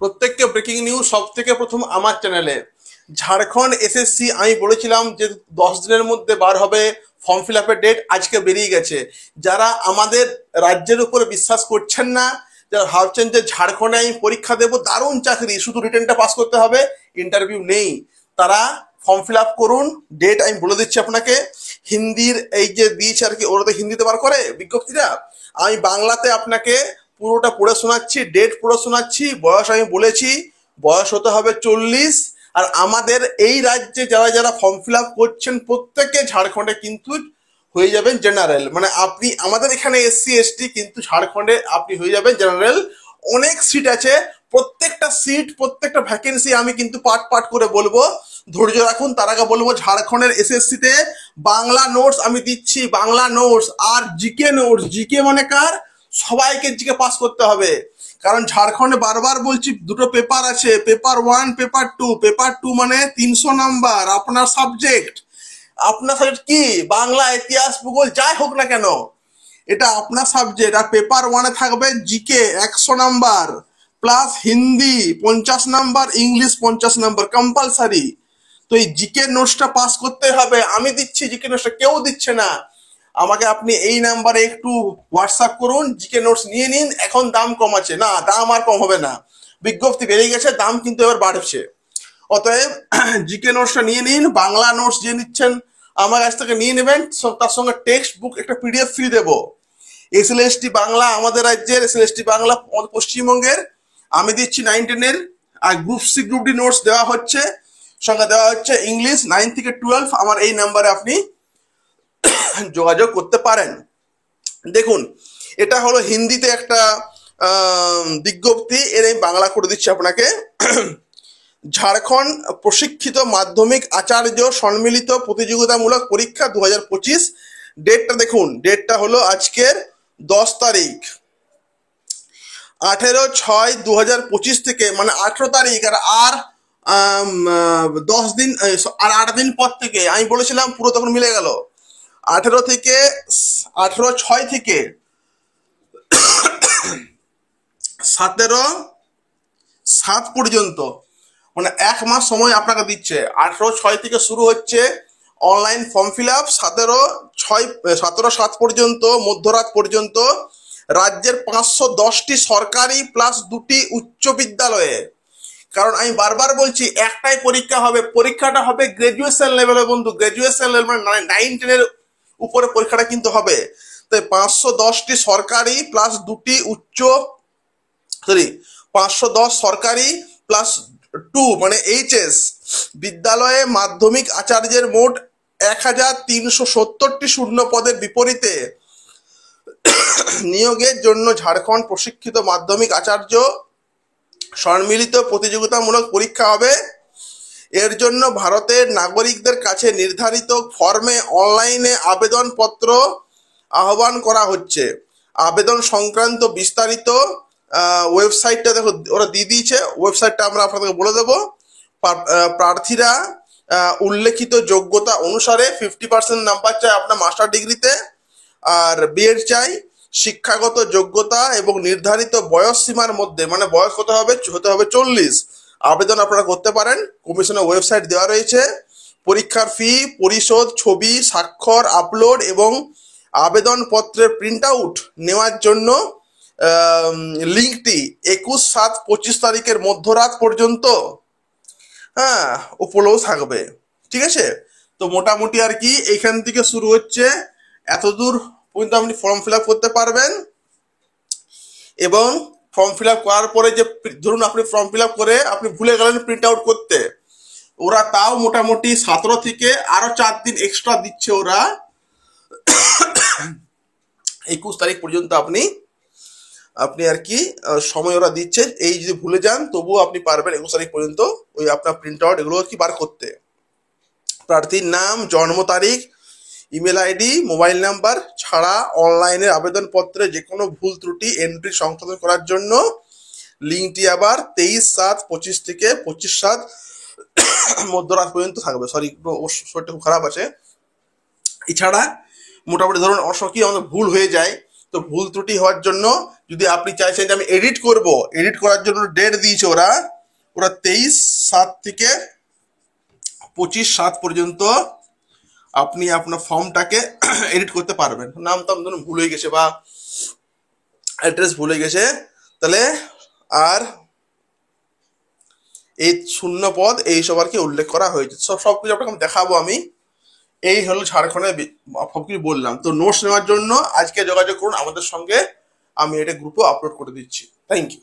প্রত্যেককে breaking news সব থেকে প্রথম আমার চ্যানেলে। ঝাড়খণ্ড এসএসসি আমি বলেছিলাম যে 10 দিনের মধ্যে বার হবে, ফর্ম ফিল আপের ডেট আজকে বেরিয়ে গেছে। যারা আমাদের রাজ্যের উপরে বিশ্বাস করছেন না, যারা ভাবছেন যে ঝাড়খণ্ডে আমি পরীক্ষা দেবো, দারুণ চাকরি, শুধু রিটেনটা পাস করতে হবে, ইন্টারভিউ নেই, তারা ফর্ম ফিল আপ করুন। ডেট আমি বলে দিচ্ছি আপনাকে। হিন্দির এই যে দিয়েছে আর কি, ওরা তো হিন্দিতে বার করে বিজ্ঞপ্তিটা, আমি বাংলাতে আপনাকে পুরোটা পড়ে শোনাচ্ছি, ডেট পড়ে শোনাচ্ছি। বয়স আমি বলেছি, বয়স হতে হবে 40। আর আমাদের এই রাজ্যে যারা যারা ফর্ম ফিল আপ করছেন প্রত্যেকে ঝাড়খণ্ডে কিন্তু হয়ে যাবেন জেনারেল। মানে আপনি আমাদের এখানে এসসি এসটি, কিন্তু ঝাড়খণ্ডে আপনি হয়ে যাবেন জেনারেল। অনেক সিট আছে, প্রত্যেকটা সিট প্রত্যেকটা ভ্যাকেন্সি আমি কিন্তু পার্ট পার্ট করে বলবো, ধৈর্য রাখুন। তার আগে বলবো ঝাড়খণ্ডের এসএসসি তে বাংলা নোটস আমি দিচ্ছি, বাংলা নোটস আর জিকে নোটস। জিকে মানে কার? সবাইকে জিকে পাস করতে হবে, কারণ ঝাড়খণ্ডে বারবার বলছি দুটো পেপার আছে, পেপার 1 পেপার 2। পেপার 2 মানে 300 নাম্বার আপনার সাবজেক্ট। আপনার সাবজেক্ট কি? বাংলা, ইতিহাস, ভূগোল, যাই হোক না কেন, এটা আপনার সাবজেক্ট। আর পেপার 1-এ থাকবে GK 100 number, plus Hindi 50 number, English 50 number compulsory. তো এই জিকে নোটসটা পাস করতে হবে। আমি দিচ্ছি জিকে নোটসটা, কেউ দিচ্ছে না। আমাকে আপনি এই নাম্বারে একটু হোয়াটসঅ্যাপ করুন, জিকে নোটস নিয়ে নিন। এখন দাম কম আছে না, দাম আর কম হবে না, বিজ্ঞপ্তি বেরিয়ে গেছে, দাম কিন্তু এবার বাড়ছে। অতএব জিকে নোটসটা নিয়ে নিন। বাংলা নোটস যে নিচ্ছেন আমার কাছ থেকে নিয়ে নেবেন, তার সঙ্গে টেক্সট বুক একটা পিডিএফ ফ্রি দেবো। এসএলএসটি বাংলা আমাদের রাজ্যের, এসএলএসটি বাংলা আমাদের পশ্চিমবঙ্গের আমি দিচ্ছি 9-10-এর। আর group C group D notes দেওয়া হচ্ছে, সঙ্গে দেওয়া হচ্ছে ইংলিশ 9 থেকে 12। আমার এই নাম্বারে আপনি যোগাযোগ করতে পারেন। দেখুন, এটা হলো হিন্দিতে একটা বিজ্ঞপ্তি, এর আমি বাংলা করে দিচ্ছি আপনাকে। ঝাড়খণ্ড প্রশিক্ষিত মাধ্যমিক আচার্য সম্মিলিত প্রতিযোগিতামূলক পরীক্ষা 2025। ডেটটা দেখুন, ডেটটা হলো আজকের 10 তারিখ, 18/6/2025 থেকে, মানে 18 তারিখ। আর 10 দিন আর 8 দিন পর থেকে, আমি বলেছিলাম পুরো তখন মিলে গেল। 18 থেকে 18/6 থেকে 17/7 পর্যন্ত, মানে 1 মাস সময় আপনাকে দিচ্ছে। 18/6 থেকে শুরু হচ্ছে অনলাইন ফর্ম ফিল আপ, 17/7 পর্যন্ত, মধ্যরাত পর্যন্ত, রাজ্যের 510টি সরকারি প্লাস 2টি উচ্চ বিদ্যালয়ে। কারণ আমি বারবার বলছি একটাই পরীক্ষা হবে, পরীক্ষাটা হবে গ্রাজুয়েশন লেভেলে বন্ধু, গ্রাজুয়েশন লেভেল মানে 9-10-এর উপরে পরীক্ষাটা কিন্তু হবে। তাই 510টি সরকারি প্লাস 2টি উচ্চ, সরি 510 সরকারি প্লাস 2 মানে এইচএস বিদ্যালয়ে মাধ্যমিক আচার্যের মোট 1370টি শূন্য পদের বিপরীতে নিয়োগের জন্য ঝাড়খণ্ড প্রশিক্ষিত মাধ্যমিক আচার্য সম্মিলিত প্রতিযোগিতামূলক পরীক্ষা হবে। এর জন্য ভারতের নাগরিকদের কাছে নির্ধারিত ফর্মে অনলাইনে আবেদনপত্র আহ্বান করা হচ্ছে। আবেদন সংক্রান্ত বিস্তারিত ওয়েবসাইটটা দেখো ওরা দিয়ে দিয়েছে, ওয়েবসাইটটা আমরা আপনাদেরকে বলে দেবো। প্রার্থীরা উল্লেখিত যোগ্যতা অনুসারে 50% নাম্বার চাই আপনার মাস্টার ডিগ্রিতে, আর বিএড চাই। শিক্ষাগত যোগ্যতা এবং নির্ধারিত বয়স সীমার মধ্যে, মানে বয়স কত হবে, হতে হবে 40। আবেদন আপনারা করতে পারেন, কমিশনের ওয়েবসাইট দেওয়া রয়েছে। পরীক্ষার ফি পরিশোধ, ছবি, স্বাক্ষর, আপলোড এবং আবেদনপত্রের প্রিন্ট আউট নেওয়ার জন্য লিঙ্কটি 21/7/25 তারিখের মধ্যরাত পর্যন্ত উপলব্ধ থাকবে। ঠিক আছে, তো মোটামুটি আর কি এইখান থেকে শুরু হচ্ছে, এতদূর পর্যন্ত আপনি ফর্ম ফিল আপ করতে পারবেন। এবং ফর্ম ফিল আপ করার পরে যে ধরুন আপনি ফর্ম ফিল আপ করে আপনি ভুলে গেলেন প্রিন্ট আউট করতে, ওরা তাও মোটামুটি 17 থেকে আরো 4 দিন এক্সট্রা দিচ্ছে। ওরা 21 তারিখ পর্যন্ত আপনি আর কি সময় ওরা দিচ্ছে। এই যদি ভুলে যান তবুও আপনি পারবেন 21 তারিখ পর্যন্ত ওই আপনার প্রিন্ট আউট এগুলো কি বার করতে। প্রার্থীর নাম, জন্ম তারিখ, ইমেল আইডি, মোবাইল নাম্বার ছাড়া অনলাইনে আবেদনপত্রে যে কোনো ভুল ত্রুটি এন্ট্রি সংশোধন করার জন্য লিঙ্কটি আবার 23/7/25 থেকে 25/7 মধ্যরাত পর্যন্ত থাকবে। সরি, শরীরটা খুব খারাপ আছে। এছাড়া মোটামুটি ধরুন অসংখ্য আমাদের ভুল হয়ে যায়, তো ভুল ত্রুটি হওয়ার জন্য যদি আপনি চাইছেন যে আমি এডিট করব, এডিট করার জন্য ডেট দিয়েছে ওরা, 23/7 থেকে 25/7 পর্যন্ত আপনি আপনার ফর্মটাকে এডিট করতে পারবেন। নাম টাম ধরুন ভুল হয়ে গেছে বা অ্যাড্রেস ভুল হয়ে গেছে, তাহলে আর এই শূন্য পদ এইসব আর কি উল্লেখ করা হয়েছে। সবকিছু আপনাকে আমি দেখাবো আমি। এই হলো ঝাড়খণ্ডের সবকিছু বললাম। তো নোটস নেওয়ার জন্য আজকে যোগাযোগ করুন আমাদের সঙ্গে, আমি এটা গ্রুপে আপলোড করে দিচ্ছি। Thank you.